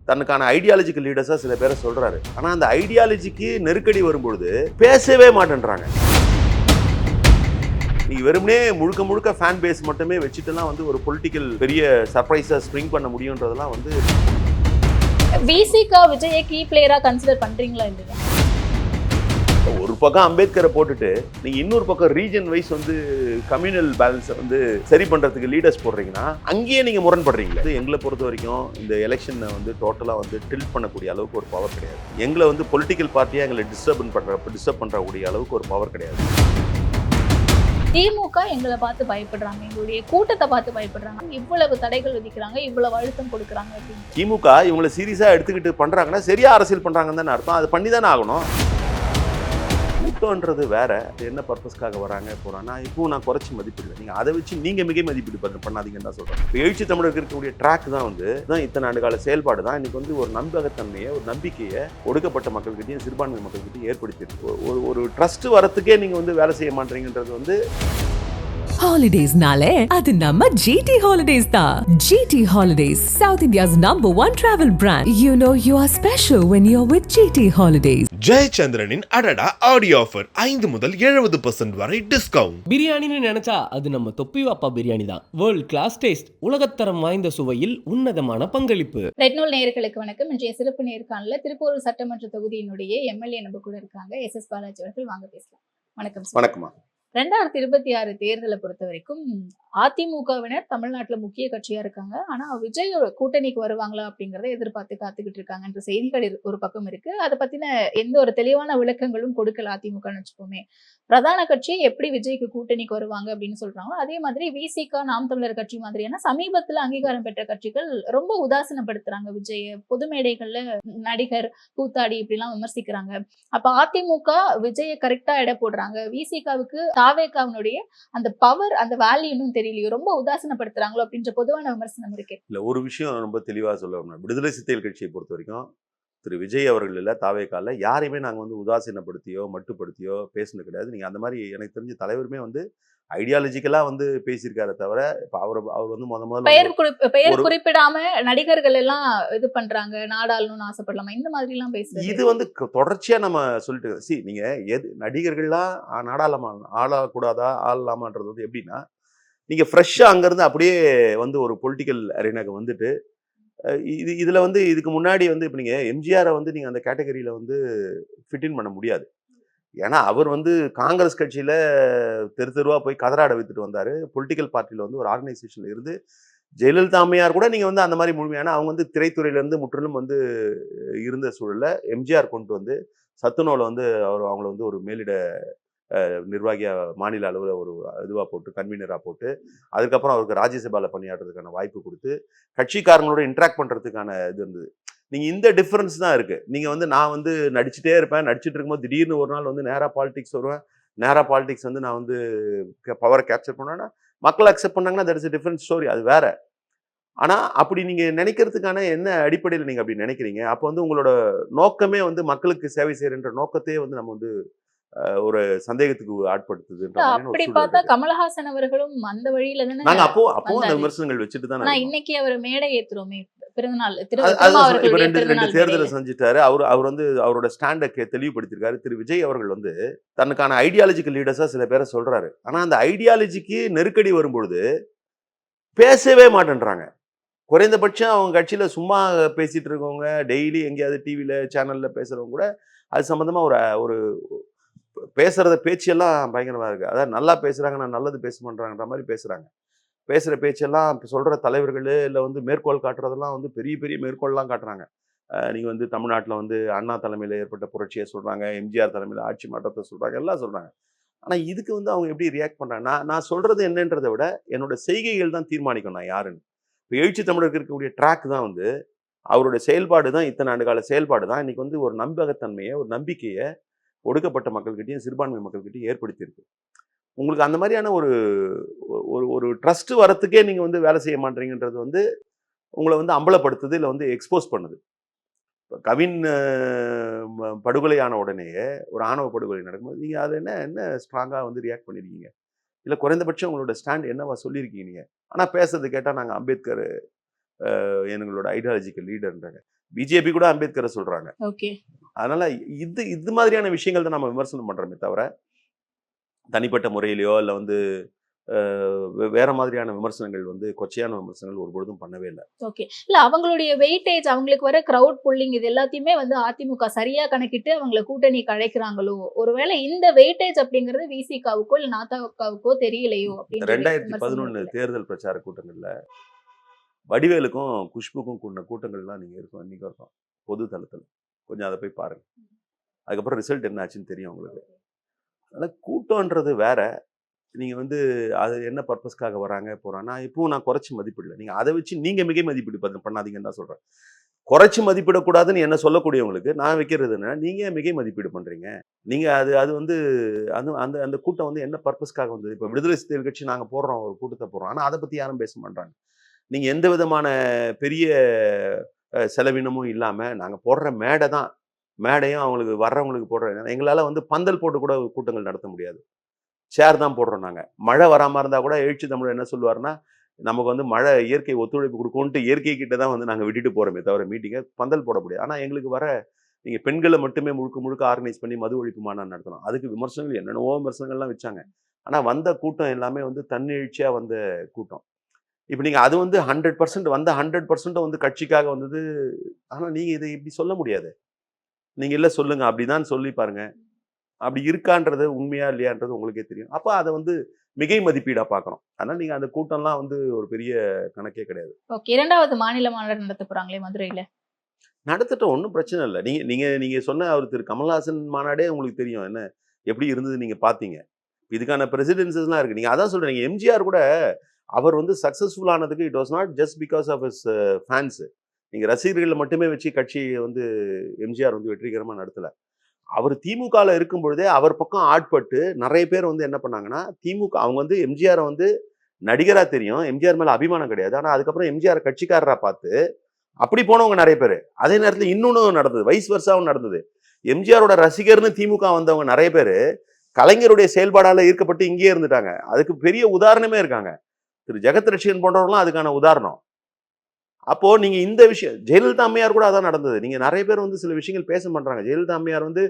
தனக்கான ஐடியாலஜிக்கல் லீடர்ஸா சில பேரை சொல்றாரு. ஆனா அந்த ஐடியாலஜிக்கு நெருக்கடி வரும்பொழுது பேசவே மாட்டேன்றாங்க. நீ வெறுமனே முழுக்க முழுக்க ஃபேன் பேஸ் மட்டுமே வச்சுட்டுலாம் வந்து ஒரு பொலிட்டிக்கல் பெரிய சர்ப்ரைஸா ஸ்ப்ரிங் பண்ண முடியுன்றதெல்லாம் வந்து விசிகா விஜயை கீ பிளேயரா கன்சிடர் பண்றீங்களா இல்லையா? ஒரு பக்கம் அம்பேத்கரை போட்டுட்டு நீங்க இன்னொரு பக்கம் ரீஜன் வைஸ் வந்து கம்யூனல் பேலன்ஸை வந்து சரி பண்றதுக்கு லீடர்ஸ் போடுறீங்கன்னா அங்கேயே நீங்க முரண்படுறீங்களா? எங்களை பொறுத்த வரைக்கும் இந்த எலெக்ஷனை வந்து டோட்டலா வந்து டில்ட் பண்ணக்கூடிய அளவுக்கு ஒரு பவர் கிடையாது. எங்களை வந்து பொலிட்டிக்கல் பார்ட்டியா எங்களை டிஸ்டர்ப் பண்றக்கூடிய அளவுக்கு ஒரு பவர் கிடையாது. திமுக எங்களை பார்த்து பயப்படுறாங்க, எங்களுடைய கூட்டத்தை பார்த்து பயப்படுறாங்க, இவ்வளவு தடைகள் விதிக்கிறாங்க, இவ்வளவு அழுத்தம் கொடுக்குறாங்க அப்படின்னு. திமுக இவங்களை சீரியஸா எடுத்துக்கிட்டு பண்றாங்கன்னா சரியா அரசியல் பண்றாங்கன்னு தானே அர்த்தம். அது பண்ணி தானே ஆகணும். கூட்டம்ன்றது வேற, என்ன பர்பஸ்க்காக வராங்க போறாங்கன்னா இப்பவும் நான் குறைச்சி மதிப்பிடுவேன். நீங்க அதை வச்சு நீங்க மிக மதிப்பீடு பண்ணாதீங்கன்னு தான் சொல்றேன். இப்போ எழுச்சி தமிழருக்கு இருக்கக்கூடிய ட்ராக் தான் வந்து இத்தனை ஆண்டு கால செயல்பாடு தான் இன்னைக்கு வந்து ஒரு நம்பகத்தன்மையை, ஒரு நம்பிக்கையை ஒடுக்கப்பட்ட மக்கள்கிட்டையும் சிறுபான்மை மக்கள்கிட்டையும் ஏற்படுத்தியிருக்கு. ஒரு ட்ரஸ்ட் வரத்துக்கே நீங்க வந்து வேலை செய்ய மாட்டீங்கன்றது வந்து Holidays-nale, adu namma GT Holidays da. GT Holidays, South India's #1 travel brand. You know you are special when you're with GT Holidays. ஜெயச்சந்திரனின் அடடா ஆடியோ ஆஃபர் 5 முதல் 70% வரை டிஸ்கவுண்ட். பிரியாணின்னு நினைச்சா அது நம்ம தொப்பி வாப்பா பிரியாணி தான். வேர்ல்ட் கிளாஸ் டேஸ்ட், உலகத்தரம் வாய்ந்த சுவையில் உன்னதமான பங்களிப்பு. ரெட்நூல் நேயர்களுக்கு வணக்கம். இன்றைய சிறப்பு நேர்காணல திருப்பூர் சட்டமன்ற தொகுதியினுடைய எம்எல்ஏ நம்ம கூட இருக்காங்க, எஸ் பாலாஜி அவர்கள். வாங்க பேசலாம். வணக்கம். வணக்கமா. 2026 தேர்தலை பொறுத்த வரைக்கும் அதிமுகவினர் தமிழ்நாட்டில் முக்கிய கட்சியா இருக்காங்க. ஆனா விஜய் கூட்டணிக்கு வருவாங்களா அப்படிங்கறத எதிர்பார்த்து காத்துக்கிட்டு இருக்காங்கன்ற செய்திகள் ஒரு பக்கம் இருக்கு. அதை பத்தின எந்த ஒரு தெளிவான விளக்கங்களும் கொடுக்கல அதிமுகன்னு வச்சுக்கோமே. பிரதான கட்சி எப்படி விஜய்க்கு கூட்டணிக்கு வருவாங்க அப்படின்னு சொல்றாங்களோ அதே மாதிரி விசிகா, நாம் தமிழர் கட்சி மாதிரியான சமீபத்துல அங்கீகாரம் பெற்ற கட்சிகள் ரொம்ப உதாசீனப்படுத்துறாங்க விஜய. பொது மேடைகள்ல நடிகர், கூத்தாடி இப்படிலாம் விமர்சிக்கிறாங்க. அப்ப அதிமுக விஜய கரெக்டா எடை போடுறாங்க, விசிகாவுக்கு தாவேகாவினுடைய அந்த பவர், அந்த வேல்யூ இன்னும் தெரியலையோ, ரொம்ப உதாசீனப்படுத்துறாங்களோ அப்படின்ற பொதுவான விமர்சனம் இருக்கு. இல்ல, ஒரு விஷயம் ரொம்ப தெளிவா சொல்லணும். விடுதலை சிறுத்தைகள் கட்சியை பொறுத்த வரைக்கும் திரு விஜய் அவர்கள் இல்லை, தாவேகால யாரையுமே நாங்கள் வந்து உதாசீனப்படுத்தியோ மட்டுப்படுத்தியோ பேசுனது கிடையாது. நீங்கள் அந்த மாதிரி எனக்கு தெரிஞ்ச தலைவருமே வந்து ஐடியாலஜிக்கலாக வந்து பேசியிருக்காரு தவிர இப்போ அவர் வந்து முதல்ல பெயர் குறிப்பிடாம நடிகர்கள் எல்லாம் இது பண்றாங்க, நாடாளணும்னு ஆசைப்படலாமா, இந்த மாதிரி எல்லாம் பேசுறது. இது வந்து தொடர்ச்சியா நம்ம சொல்லிட்டு நீங்க எது நடிகர்கள்லாம் நாடாளமா ஆளக்கூடாதா ஆளலாமான்றது வந்து எப்படின்னா, நீங்க ஃப்ரெஷ்ஷா அங்கேருந்து அப்படியே வந்து ஒரு பொலிட்டிக்கல் அரேனாக்கு வந்துட்டு இதுல வந்து இதுக்கு முன்னாடி வந்து இப்போ நீங்க எம்ஜிஆரை வந்து நீங்க அந்த கேட்டகரியில வந்து ஃபிட்டின் பண்ண முடியாது. ஏன்னா அவர் வந்து காங்கிரஸ் கட்சியில தெருவா போய் கதராட வித்துட்டு வந்தாரு. பொலிட்டிக்கல் பார்ட்டியில வந்து ஒரு ஆர்கனைசேஷன்ல இருந்து ஜெயலலிதா அம்மையார் கூட நீங்க வந்து அந்த மாதிரி முழுமையான அவங்க வந்து திரைத்துறையில இருந்து முற்றிலும் வந்து இருந்த சூழல்ல எம்ஜிஆர் கொண்டு வந்து சத்துணவுல வந்து அவங்கள வந்து ஒரு மேலிட நிர்வாகியா மாநில அளவில் ஒரு இதுவாக போட்டு கன்வீனராக போட்டு அதுக்கப்புறம் அவருக்கு ராஜ்யசபாவில் பணியாற்றுறதுக்கான வாய்ப்பு கொடுத்து கட்சிக்காரங்களோட இன்ட்ராக்ட் பண்ணுறதுக்கான இது இருந்தது. நீங்கள் இந்த டிஃப்ரென்ஸ் தான் இருக்குது. நீங்கள் வந்து நான் வந்து நடிச்சுட்டே இருப்பேன், நடிச்சுட்டு இருக்கும்போது திடீர்னு ஒரு நாள் வந்து நேராக பாலிடிக்ஸ் வருவேன், நேராக பாலிடிக்ஸ் வந்து நான் வந்து பவரை கேப்சர் பண்ணேன்னா மக்கள் அக்செப்ட் பண்ணாங்கன்னா தட் இஸ் டிஃப்ரெண்ட் ஸ்டோரி, அது வேற. ஆனால் அப்படி நீங்கள் நினைக்கிறதுக்கான என்ன அடிப்படையில் நீங்கள் அப்படி நினைக்கிறீங்க? அப்போ வந்து உங்களோட நோக்கமே வந்து மக்களுக்கு சேவை செய்யறன்ற நோக்கத்தையே வந்து நம்ம வந்து ஒரு சந்தேகத்துக்கு ஆட்படுத்துது. அப்படி பார்த்தா கமலஹாசன் அவர்களும் அந்த வழியில தானே நாங்க அப்போ அந்த விமர்சனங்கள் வச்சுட்டு தான் இன்னைக்கு அவர் மேடை ஏத்துறோமே, பிறந்தநாள் ரெண்டு தேர்தலை செஞ்சுட்டாரு. அவர் வந்து அவரோட ஸ்டாண்டை தெளிவுபடுத்திருக்காரு. திரு விஜய் அவர்கள் வந்து தனக்கான ஐடியாலஜிக்கல் லீடர்ஸா சில பேரை சொல்றாரு. ஆனா அந்த ஐடியாலஜிக்கு நெருக்கடி வரும்பொழுது பேசவே மாட்டேன்றாங்க. குறைந்தபட்சம் அவங்க கட்சியில சும்மா பேசிட்டு இருக்கவங்க, டெய்லி எங்கேயாவது டிவியில சேனல்ல பேசுறவங்க கூட அது சம்பந்தமா ஒரு பேசுறத பேச்செல்லாம் பயங்கரமா இருக்கு. அதாவது நல்லா பேசுறாங்க, நான் நல்லது பேச பண்றாங்கன்ற மாதிரி பேசுறாங்க. பேசுற பேச்செல்லாம் சொல்ற தலைவர்கள் இல்லை வந்து மேற்கோள் காட்டுறதெல்லாம் வந்து பெரிய பெரிய மேற்கோள்லாம் காட்டுறாங்க. நீங்க வந்து தமிழ்நாட்டில் வந்து அண்ணா தலைமையில் ஏற்பட்ட புரட்சியை சொல்றாங்க, எம்ஜிஆர் தலைமையில் ஆட்சி மாற்றத்தை சொல்றாங்க, எல்லாம் சொல்றாங்க. ஆனா இதுக்கு வந்து அவங்க எப்படி ரியாக்ட் பண்றாங்க? நான் சொல்றது என்னன்றதை விட என்னோட செய்கைகள் தான் தீர்மானிக்கும் நான் யாருன்னு. இப்போ எழுச்சி தமிழருக்கு இருக்கக்கூடிய ட்ராக் தான் வந்து அவருடைய செயல்பாடு தான், இத்தனை ஆண்டு கால செயல்பாடு தான் இன்னைக்கு வந்து ஒரு நம்பகத்தன்மையை, ஒரு நம்பிக்கையை ஒடுக்கப்பட்ட மக்கள்கிட்டையும் சிறுபான்மை மக்கள்கிட்டையும் ஏற்படுத்தியிருக்கு. உங்களுக்கு அந்த மாதிரியான ஒரு ஒரு ட்ரஸ்ட் வரத்துக்கே நீங்க வந்து வேலை செய்ய மாட்டீங்கன்றது வந்து உங்களை வந்து அம்பலப்படுத்துது, இல்லை வந்து எக்ஸ்போஸ் பண்ணுது. இப்போ கவின் படுகொலையான உடனேயே ஒரு ஆணவ படுகொலை நடக்கும்போது நீங்க அதை என்ன ஸ்ட்ராங்கா வந்து ரியாக்ட் பண்ணிருக்கீங்க? இல்லை குறைந்தபட்சம் உங்களோட ஸ்டாண்ட் என்னவா சொல்லியிருக்கீங்க நீங்க? ஆனால் பேசுறது கேட்டால் நாங்கள் அம்பேத்கர் எங்களோட ஐடியாலஜிக்கல் லீடர்ன்றாங்க. பிஜேபி கூட அம்பேத்கரை சொல்றாங்க. ஓகே. அதனால இது மாதிரியான விஷயங்கள் தான் நம்ம விமர்சனம் பண்றோமே தவிர, தனிப்பட்ட முறையிலயோ இல்ல வந்து வேற மாதிரியான விமர்சனங்கள் வந்து கொச்சையான விமர்சனங்கள் ஒருபொழுதும் பண்ணவே இல்லை. ஓகே. இல்ல அவங்களுடைய வெயிட்டேஜ், அவங்களுக்கு வர கிரவுட் புல்லிங் இது எல்லாத்தையுமே வந்து அதிமுக சரியா கணக்கிட்டு அவங்கள கூட்டணிக்கு அழைக்கிறாங்களோ? ஒருவேளை இந்த வெயிட்டேஜ் அப்படிங்கிறது விசிகாவுக்கோ இல்ல நாதகாவுக்கோ தெரியலையோ அப்படின்ற விமர்சனம் 2011 இருக்குல்ல. தேர்தல் பிரச்சார கூட்டங்கள்ல வடிவேலுக்கும் குஷ்புக்கும் கூடின கூட்டங்கள்லாம் நீங்க இருக்கும் இன்னைக்கு இருக்கும் பொது தளத்துல. கொஞ்சம் அதை போய் பாருங்க. அதுக்கப்புறம் ரிசல்ட் என்ன ஆச்சுன்னு தெரியும் உங்களுக்கு. அதனால கூட்டம்ன்றது வேற. நீங்க வந்து அது என்ன பர்பஸ்க்காக வராங்க போறாங்க. இப்பவும் நான் குறைச்சி மதிப்பிடல. நீங்க அதை வச்சு நீங்க மிகை மதிப்பீடு பண்ணாதீங்கன்னு தான் சொல்றேன். குறைச்சி மதிப்பிடக்கூடாதுன்னு என்ன சொல்லக்கூடியவங்களுக்கு நான் வைக்கிறது என்ன, நீங்க மிகை மதிப்பீடு பண்றீங்க. நீங்க அது அது வந்து அந்த அந்த அந்த கூட்டம் வந்து என்ன பர்பஸ்க்காக வந்தது. இப்போ விடுதலை சிறுத்தைகள் கட்சி நாங்க போடுறோம், ஒரு கூட்டத்தை போடுறோம். ஆனா அதை பத்தி யாரும் பேச மாட்டாங்க. நீங்க எந்த விதமான பெரிய செலவினமும் இல்லாம நாங்க போடுற மேடை தான். மேடையும் அவங்களுக்கு வர்றவங்களுக்கு போடுற எங்களால வந்து பந்தல் போட்டு கூட கூட்டங்கள் நடத்த முடியாது. சேர் தான் போடுறோம் நாங்க. மழை வராம இருந்தா கூட எழுச்சி தமிழர் என்ன சொல்லுவாருன்னா, நமக்கு வந்து மழை இயற்கை ஒத்துழைப்பு குடுக்கும்ன்ட்டு இயற்கை கிட்ட தான் வந்து நாங்க விட்டுட்டு போறோமே தவிர மீட்டிங்க பந்தல் போட முடியாது. ஆனா எங்களுக்கு வர நீங்க பெண்கள மட்டுமே முழுக்க முழுக்க ஆர்கனைஸ் பண்ணி மது ஒழிப்பு மாநாடு நடத்தணும். அதுக்கு விமர்சனங்கள் என்னென்னவோ விமர்சனங்கள்லாம் வச்சாங்க. ஆனா வந்த கூட்டம் எல்லாமே வந்து தன்னெழுச்சியா வந்த கூட்டம். இப்ப நீங்க அது வந்து 100% வந்த 100% வந்து கட்சிக்காக வந்தது. ஆனா நீங்க இதை இப்படி சொல்ல முடியாது. நீங்க இல்ல சொல்லுங்க. அப்படிதான் சொல்லி பாருங்க. அப்படி இருக்கான்றது உண்மையா இல்லையான்றது உங்களுக்கே தெரியும். அப்ப அத வந்து மிகை மதிப்பீடா பார்க்கணும். அதனால நீங்க அந்த கூட்டம்லாம் வந்து ஒரு பெரிய கணக்கே கிடையாது. ஓகே. 2வது மாநில மாநாடு நடத்த போறாங்களே மதுரையில. நடத்தட்டும் ஒண்ணும் பிரச்சனை இல்ல. நீங்க நீங்க நீங்க சொன்ன அவர் திரு கமல்ஹாசன் மாநாடே உங்களுக்கு தெரியும். என்ன எப்படி இருந்தது நீங்க பார்த்தீங்க. இதுக்கான பிரசிடென்சஸ்லாம் இருக்கு. நீங்க அதான் சொல்றீங்க. எம்ஜிஆர் கூட அவர் வந்து சக்சஸ்ஃபுல் ஆனதுக்கு it was not just because of his fans. நீங்க ரசிகர்கள மட்டுமே வச்சு கட்சியை வந்து எம்ஜிஆர் வந்து வெற்றிகரமா நடத்தல. அவர் திமுகல இருக்கும் பொழுதே அவர் பக்கம் ஆட்பட்டு நிறைய பேர் வந்து என்ன பண்ணாங்கன்னா, திமுக அவங்க வந்து எம்ஜிஆரை வந்து நடிகரா தெரியும். எம்ஜிஆர் மேல அபிமானம் கிடையாது. ஆனா அதுக்கப்புறம் எம்ஜிஆர் கட்சிக்காரரா பார்த்து அப்படி போனவங்க நிறைய பேரு. அதே நேரத்துல இன்னொன்னும் நடந்தது. வைஸ் வர்சாவும் நடந்தது. எம்ஜிஆரோட ரசிகர்னு திமுக வந்தவங்க நிறைய பேரு கலைஞருடைய செயல்பாடால ஈர்க்கப்பட்டு இங்கேயே இருந்துட்டாங்க. அதுக்கு பெரிய உதாரணமே இருக்காங்க. திரு ஜெகத் ரட்சகன் போன்றவர்கள்லாம் அதுக்கான உதாரணம். அப்போ நீங்க இந்த விஷயம் ஜெயலலிதா அம்மையார் கூட அதான் நடந்தது. நீங்க நிறைய பேர் வந்து சில விஷயங்கள் பேச மாட்டாங்க. ஜெயலலிதா அம்மையார் வந்து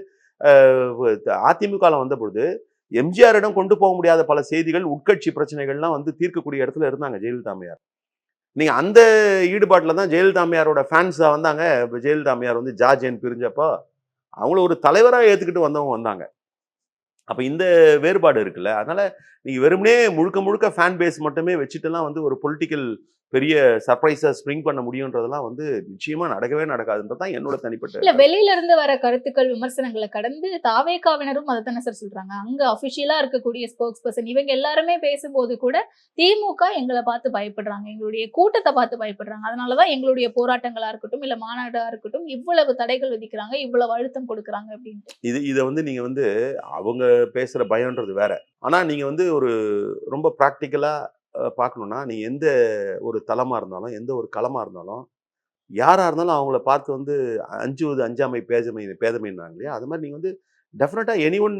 அதிமுகல வந்த பொழுது எம்ஜிஆரிடம் கொண்டு போக முடியாத பல செய்திகள், உட்கட்சி பிரச்சனைகள்லாம் வந்து தீர்க்கக்கூடிய இடத்துல இருந்தாங்க ஜெயலலிதா அம்மையார். நீங்க அந்த ஈடுபாட்டுல தான் ஜெயலலிதா அம்மையாரோட ஃபேன்ஸா வந்தாங்க. இப்ப ஜெயலலிதா அம்மையார் வந்து ஜார்ஜியன் பிரிஞ்சப்போ அவங்கள ஒரு தலைவரா ஏத்துக்கிட்டு வந்தவங்க வந்தாங்க. அப்ப இந்த வேறுபாடு இருக்குல்ல. அதனால நீங்க வெறுமனே முழுக்க முழுக்க ஃபேன் பேஸ் மட்டுமே வச்சுட்டுலாம் வந்து ஒரு பொலிட்டிக்கல் பெரிய சர்ப்ரைஸா ஸ்ப்ரிங் பண்ண முடியும்ன்றதெல்லாம் வந்து நிச்சயமா நடக்கவே நடக்காதுன்றது தான் என்னோட தனிப்பட்ட இல்ல வெளியில இருந்து வர கருத்துக்கள், விமர்சனங்கள கடந்து தாவேகாவினரும் அதத்தானே சார் சொல்றாங்க. அங்க அபிஷியலா இருக்கக்கூடிய ஸ்போக்ஸ் பர்சன் இவங்க எல்லாருமே பேசும்போது கூட திமுக எங்கள பார்த்து பயப்படுறாங்க. எங்களுடைய கூட்டத்த பார்த்து பயப்படுறாங்க. அதனால தான் எங்களுடைய போராட்டங்களா இருக்கட்டும், இல்ல மாநாடா இருக்கட்டும் இவ்வளவு தடைகள் விதிக்கிறாங்க, இவ்வளவு அழுத்தம் கொடுக்குறாங்க அப்படின்ட்டு. இத வந்து நீங்க வந்து அவங்க பேசுற பயம்ன்றது வேற. ஆனா நீங்க வந்து ஒரு ரொம்ப பிராக்டிக்கலா பார்க்கணும்னா, நீங்க எந்த ஒரு தளமா இருந்தாலும், எந்த ஒரு களமா இருந்தாலும், யாரா இருந்தாலும் அவங்கள பார்த்து வந்து அஞ்சுவது அஞ்சாமை பேதமைன்றாங்க இல்லையா? அது மாதிரி நீங்க வந்து டெஃபினட்டா anyone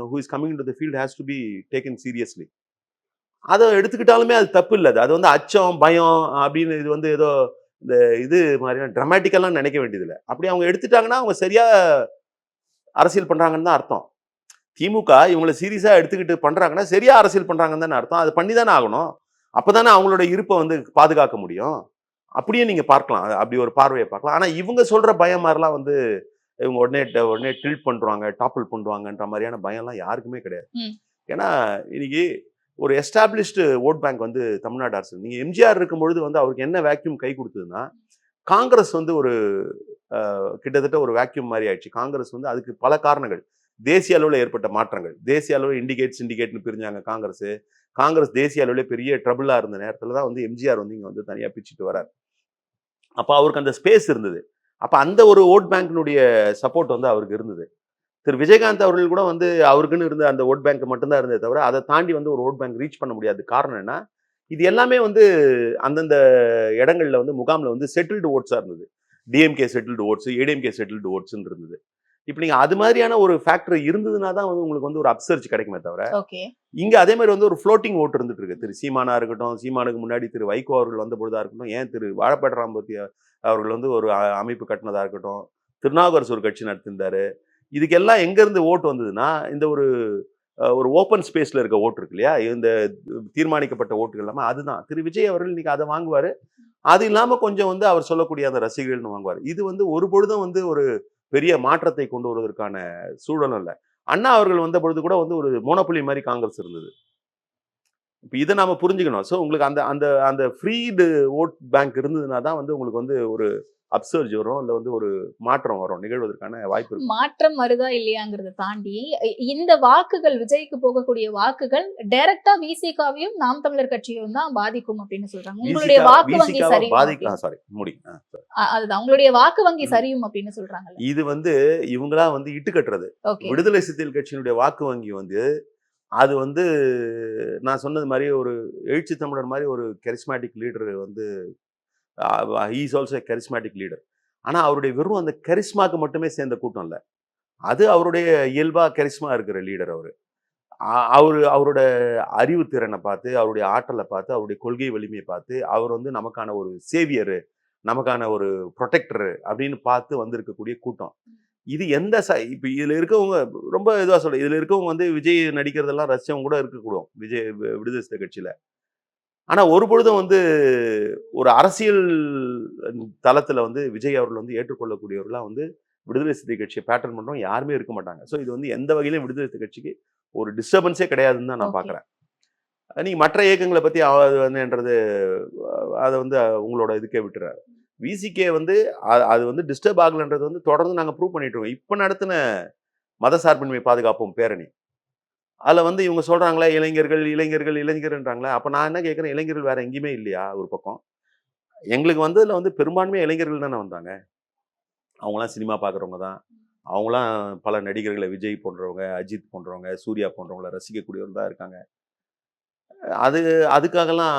who is coming into the field has to be taken seriously. அத எடுத்துக்கிட்டாலுமே அது தப்பு இல்ல. அது வந்து அச்சம், பயம் அப்படின்னு இது வந்து ஏதோ இந்த இது மாதிரியான டிராமாட்டிக்கெல்லாம் நினைக்க வேண்டியதில்ல. அப்படி அவங்க எடுத்துட்டாங்கன்னா, அவங்க சரியா அரசியல் பண்றாங்கன்னு தான் அர்த்தம். திமுக இவங்கள சீரியஸா எடுத்துக்கிட்டு பண்றாங்கன்னா, சரியா அரசியல் பண்றாங்கன்னு தானே அர்த்தம். அது பண்ணி தானே ஆகணும். அப்பதானே அவங்களோட இருப்ப வந்து பாதுகாக்க முடியும். அப்படியே நீங்க பார்க்கலாம். அப்படி ஒரு பார்வைய பார்க்கலாம். ஆனா இவங்க சொல்ற பயம் மாரிலாம் வந்து இவங்க உடனே டில்ட் பண்றாங்க, டாப்பிள் பண்ணுவாங்கன்ற மாரியான பயம்லாம் யாருக்குமே கிடையாது. ம். ஏன்னா இன்னைக்கு ஒரு எஸ்டாப்லிஷ்டு வோட் பேங்க் வந்து தமிழ்நாடு அரசு. நீங்க எம்ஜிஆர் இருக்கும்பொழுது வந்து அவருக்கு என்ன வேக்யூம் கை கொடுத்ததுன்னா, காங்கிரஸ் வந்து ஒரு கிட்டத்தட்ட ஒரு வேக்யூம் மாரி ஆயிடுச்சு. காங்கிரஸ் வந்து அதுக்கு பல காரணங்கள். தேசிய அளவில் ஏற்பட்ட மாற்றங்கள். தேசிய அளவில் சிண்டிகேட்னு பிரிஞ்சாங்க காங்கிரஸ். காங்கிரஸ் தேசிய அளவில் பெரிய ட்ரபிளா இருந்த நேரத்துல தான் வந்து எம்ஜிஆர் வந்து இங்க வந்து தனியா பிச்சுட்டு வரார். அப்ப அவருக்கு அந்த ஸ்பேஸ் இருந்தது. அப்ப அந்த ஒரு ஓட் பேங்க்னுடைய சப்போர்ட் வந்து அவருக்கு இருந்தது. திரு விஜயகாந்த் அவர்கள் கூட வந்து அவருக்குன்னு இருந்த அந்த ஓட் பேங்க் மட்டும்தான் இருந்ததே தவிர, அதை தாண்டி வந்து ஒரு ஓட் பேங்க் ரீச் பண்ண முடியாது. காரணம் என்ன? இது எல்லாமே வந்து அந்தந்த இடங்கள்ல வந்து முகாம்ல வந்து செட்டில்டு ஓட்ஸா இருந்தது. DMK settled votes, ADMK settled ஓட்ஸ்ன்னு இருந்தது. இப்போ நீங்க அது மாதிரியான ஒரு ஃபேக்டர் இருந்ததுன்னா தான் வந்து உங்களுக்கு வந்து ஒரு அப்சர்ச் கிடைக்குமே தவிர, ஓகே. இங்க அதே மாதிரி வந்து ஒரு ஃப்ளோட்டிங் ஓட்டு இருந்துட்டு இருக்கு. திரு சீமானா இருக்கட்டும், சீமானுக்கு முன்னாடி திரு வைகோ அவர்கள் வந்த பொழுதா இருக்கட்டும், ஏன் திரு வாழப்பாடி ராமமூர்த்தி அவர்கள் வந்து ஒரு அமைப்பு கட்டினதா இருக்கட்டும், திருநாவுக்கரசு ஒரு கட்சி நடத்திருந்தாரு. இதுக்கெல்லாம் எங்க இருந்து ஓட்டு வந்ததுன்னா, இந்த ஒரு ஓப்பன் ஸ்பேஸ்ல இருக்க ஓட்டு இருக்கு இல்லையா? இந்த தீர்மானிக்கப்பட்ட ஓட்டுகள் எல்லாமே அதுதான். திரு விஜய் அவர்கள் இன்னைக்கு அதை வாங்குவாரு. அது இல்லாம கொஞ்சம் வந்து அவர் சொல்லக்கூடிய அந்த ரசிகர்கள்னு வாங்குவாரு. இது வந்து ஒரு பொழுதும் வந்து ஒரு பெரிய மாற்றத்தை கொண்டு வருவதற்கான சூழலும் இல்ல. அண்ணா அவர்கள் வந்த பொழுது கூட வந்து ஒரு மோனோபொலி மாதிரி காங்கிரஸ் இருந்தது. இப்ப இத நாம புரிஞ்சுக்கணும். சோ உங்களுக்கு அந்த அந்த அந்த ஃப்ரீடு வோட் பேங்க் இருந்ததுனா தான் வந்து உங்களுக்கு வந்து ஒரு அப்சர்ஜ் வரும். இல்ல வந்து ஒரு மாற்றம் வரும். நிகழ்வதற்கான வாய்ப்பு இருக்கு. மாற்றம் வருதா இல்லையாங்கிறத தாண்டி இந்த வாக்குகள் விஜய்க்கு போகக்கூடிய வாக்குகள் டைரக்டா விசிகாவையும் நாம் தமிழர் கட்சியும் தான் பாதிக்கும் அப்படின்னு சொல்றாங்க. உங்களுடைய வாக்கு வங்கி சரியும் சாரி முடி. அதுதான் உங்களுடைய வாக்கு வங்கி சரியும் அப்படின்னு சொல்றாங்க. இது வந்து இவங்களா வந்து இட்டு கட்டுறது. விடுதலை சிறுத்தைகள் கட்சியினுடைய வாக்கு வங்கி வந்து அது வந்து நான் சொன்னது மாதிரி ஒரு எழுச்சி தமிழர் மாதிரி ஒரு கரிஸ்மேட்டிக் லீடர் வந்து he is also charismatic leader. ஆனா அவருடைய வெறும் அந்த கரிஸ்மாக்கு மட்டுமே சேர்ந்த கூட்டம் இல்லை. அது அவருடைய இயல்பா கரிஸ்மா இருக்கிற லீடர் அவரு. அவரோட அறிவு திறனை பார்த்து, அவருடைய ஆற்றலை பார்த்து, அவருடைய கொள்கை வலிமையை பார்த்து, அவர் வந்து நமக்கான ஒரு சேவியரு, நமக்கான ஒரு ப்ரொடெக்டரு அப்படின்னு பார்த்து வந்திருக்கக்கூடிய கூட்டம். இது எந்த இப்ப இதுல இருக்கவங்க ரொம்ப இதுவா சொல்ல, இதுல இருக்கவங்க வந்து விஜய் நடிக்கிறதெல்லாம் ரசிச்சவங்க கூட இருக்கக்கூடும் விஜய் விடுதலை சிறுத்தை கட்சியில. ஆனா ஒரு பொழுதும் வந்து ஒரு அரசியல் தளத்துல வந்து விஜய் அவர்கள் வந்து ஏற்றுக்கொள்ளக்கூடியவர்களா வந்து விடுதலை சிறுத்தை கட்சியை பேட்டர்ன் பண்றவங்க யாருமே இருக்க மாட்டாங்க. ஸோ இது வந்து எந்த வகையிலும் விடுதலை சிறுத்தை கட்சிக்கு ஒரு டிஸ்டர்பன்ஸே கிடையாதுன்னு தான் நான் பாக்குறேன். நீங்க மற்ற இயக்கங்களை பத்தி என்னன்றது அதை வந்து உங்களோட இதுக்கே விட்டுறாரு. விசிகே வந்து அது வந்து டிஸ்டர்ப் ஆகலன்றது வந்து தொடர்ந்து நாங்கள் ப்ரூவ் பண்ணிட்டு இருக்கோம். இப்போ நடத்தின மதசார்பின்மை பாதுகாப்போம் பேரணி அதில் வந்து இவங்க சொல்றாங்களே இளைஞர்கள்ன்றாங்களே. அப்போ நான் என்ன கேட்குறேன், இளைஞர்கள் வேற எங்கேயுமே இல்லையா? ஒரு பக்கம் எங்களுக்கு வந்ததில் வந்து பெரும்பான்மையாக இளைஞர்கள் தானே வந்தாங்க. அவங்களாம் சினிமா பார்க்குறவங்க தான். அவங்களாம் பல நடிகர்களை விஜய் போன்றவங்க, அஜித் போன்றவங்க, சூர்யா போன்றவங்களை ரசிக்கக்கூடியவங்க தான் இருக்காங்க. அதுக்காகலாம்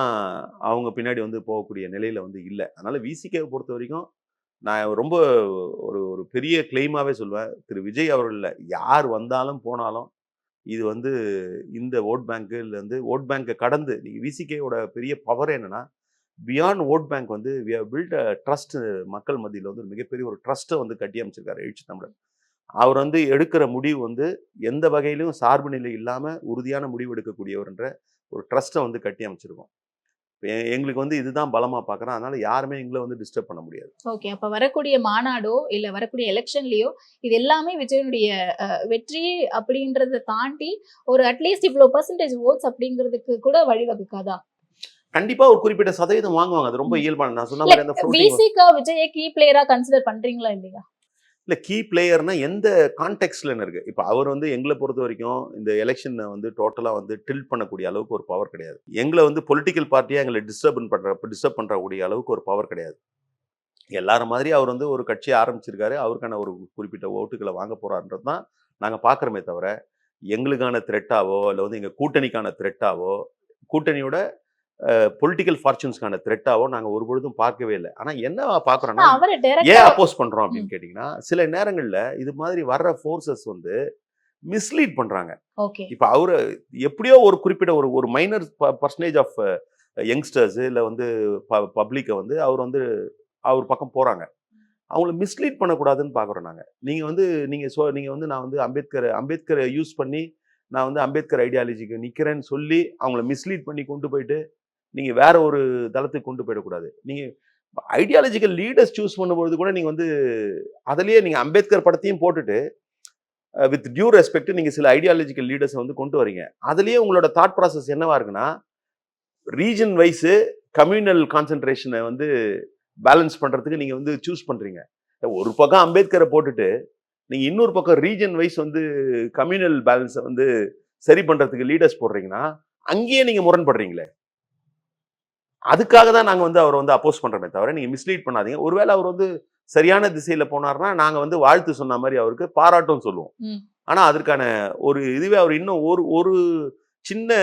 அவங்க பின்னாடி வந்து போகக்கூடிய நிலையில வந்து இல்லை. அதனால விசிகேவை பொறுத்த வரைக்கும் நான் ரொம்ப ஒரு பெரிய கிளைமாவே சொல்லுவேன். திரு விஜய் அவர்கள் யார் வந்தாலும் போனாலும் இது வந்து இந்த ஓட் பேங்க் வந்து ஓட் பேங்கை கடந்து நீங்க விசிகேவோட பெரிய பவர் என்னன்னா, பியாண்ட் ஓட் பேங்க் வந்து we have built a trust. மக்கள் மத்தியில் வந்து மிகப்பெரிய ஒரு ட்ரஸ்ட்டை வந்து கட்டி அமைச்சிருக்காரு எழுச்சி தமிழர். அவர் வந்து எடுக்கிற முடிவு வந்து எந்த வகையிலும் சார்பு நிலை இல்லாம உறுதியான முடிவு எடுக்கக்கூடியவர்ன்ற ஒரு ட்ரஸ்ட்டை வந்து கட்டி அமைச்சிருக்கோம். எங்களுக்கு வந்து இதுதான் பலமா பார்க்குறேன். அதனால யாருமே எங்களை வந்து டிஸ்டர்ப் பண்ண முடியாது. ஓகே. அப்ப வரக்கூடிய மாநாடோ இல்ல வரக்கூடிய எலெக்ஷன்லயோ இது எல்லாமே விஜயனுடைய வெற்றி அப்படின்றத தாண்டி ஒரு அட்லீஸ்ட் இவ்வளோ பெர்சன்டேஜ் ஓட்ஸ் அப்படிங்கிறதுக்கு கூட வழிவகுக்காதா? கண்டிப்பா ஒரு குறிப்பிட்ட சதவீதம் வாங்குவாங்க. அது ரொம்ப இயல்பான. நான் சொன்ன மாதிரி அந்த விசிகா விஜயை கீ பிளேயரா கன்சிடர் பண்றீங்களா இல்லையா? இல்லை, கீ பிளேயர்னா எந்த கான்டெக்ட்ல இருக்கு. இப்போ அவர் வந்து எங்களை பொறுத்த வரைக்கும் இந்த எலெக்ஷனை வந்து டோட்டலாக வந்து டில்ட் பண்ணக்கூடிய அளவுக்கு ஒரு பவர் கிடையாது. எங்களை வந்து பொலிட்டிக்கல் பார்ட்டியாக எங்களை டிஸ்டர்ப் பண்ணுறக்கூடிய அளவுக்கு ஒரு பவர் கிடையாது. எல்லாரும் மாதிரி அவர் வந்து ஒரு கட்சியை ஆரம்பிச்சிருக்காரு. அவருக்கான ஒரு குறிப்பிட்ட ஓட்டுகளை வாங்க போறாருன்றது தான் நாங்கள் பார்க்குறோமே தவிர, எங்களுக்கான த்ரெட்டாவோ இல்லை வந்து எங்கள் கூட்டணிக்கான த்ரெட்டாவோ, கூட்டணியோட பொலிட்டிக்கல் ஃபார்ச்சூன்ஸ்க்கான த்ரெட்டாவோ நாங்கள் ஒரு பொழுதும் பார்க்கவே இல்லை. ஆனால் என்ன பார்க்குறோன்னா, ஏன் அப்போஸ் பண்ணுறோம் அப்படின்னு கேட்டிங்கன்னா, சில நேரங்களில் இது மாதிரி வர்ற ஃபோர்ஸஸ் வந்து மிஸ்லீட் பண்ணுறாங்க. இப்போ அவர் எப்படியோ ஒரு குறிப்பிட்ட ஒரு மைனர் பர்சன்டேஜ் ஆஃப் யங்ஸ்டர்ஸ் இல்லை வந்து பப்ளிக்கை வந்து அவர் பக்கம் போகிறாங்க. அவங்கள மிஸ்லீட் பண்ணக்கூடாதுன்னு பார்க்குறோம் நாங்கள். நீங்கள் வந்து நான் வந்து அம்பேத்கரை யூஸ் பண்ணி நான் வந்து அம்பேத்கர் ஐடியாலஜிக்கு நிற்கிறேன்னு சொல்லி அவங்கள மிஸ்லீட் பண்ணி கொண்டு போயிட்டு நீங்கள் வேற ஒரு தளத்துக்கு கொண்டு போயிடக்கூடாது. நீங்கள் ஐடியாலஜிக்கல் லீடர்ஸ் சூஸ் பண்ணும்பொழுது கூட நீங்கள் வந்து அதிலேயே நீங்கள் அம்பேத்கர் படத்தையும் போட்டுட்டு வித் டியூ ரெஸ்பெக்ட் நீங்கள் சில ஐடியாலஜிக்கல் லீடர்ஸை வந்து கொண்டு வரீங்க. அதுலேயே உங்களோட தாட் ப்ராசஸ் என்னவா இருக்குன்னா, ரீஜன் வைஸு கம்யூனல் கான்சென்ட்ரேஷனை வந்து பேலன்ஸ் பண்ணுறதுக்கு நீங்கள் வந்து சூஸ் பண்ணுறீங்க. ஒரு பக்கம் அம்பேத்கரை போட்டுட்டு நீங்கள் இன்னொரு பக்கம் ரீஜன் வைஸ் வந்து கம்யூனல் பேலன்ஸை வந்து சரி பண்ணுறதுக்கு லீடர்ஸ் போடுறீங்கன்னா, அங்கேயே நீங்கள் முரண்படுறீங்களே. அதுக்காக தான் நாங்கள் வந்து அவரை வந்து அப்போஸ் பண்ணுறோமே தவிர நீங்கள் மிஸ்லீட் பண்ணாதீங்க. ஒருவேளை அவர் வந்து சரியான திசையில் போனார்னா நாங்கள் வந்து வாழ்த்து சொன்ன மாதிரி அவருக்கு பாராட்டும் சொல்லுவோம். ஆனால் அதற்கான ஒரு இதுவே அவர் இன்னும் ஒரு சின்ன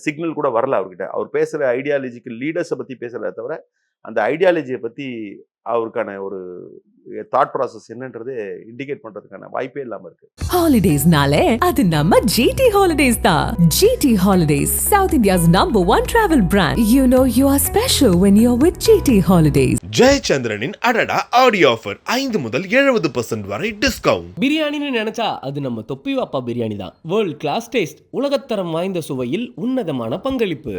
சிக்னல் கூட வரல அவர்கிட்ட. அவர் பேசுகிற ஐடியாலஜிக்கல் லீடர்ஸை பற்றி பேசுகிறத தவிர அந்த ஐடியாலஜியை பற்றி அவருக்கான ஒரு தாட் ப்ராசஸ் என்னன்றது இண்டிகேட் பண்றதுக்கான வாய்ப்பே இல்லாம இருக்கு. Holidays-nale, அது நம்ம GT Holidays தான். GT Holidays, South India's #1 travel brand. You know you are special when you're with GT Holidays. ஜெயச்சந்திரனின் அடடா ஆடியோ ஆஃபர் 5 முதல் 70% வரை டிஸ்கவுண்ட். பிரியாணின்னு நினைச்சா அது நம்ம தொப்பி வாப்பா பிரியாணி தான். வேர்ல்ட் கிளாஸ் டேஸ்ட், உலகத்தரம் வாய்ந்த சுவையில் உன்னதமான பங்களிப்பு.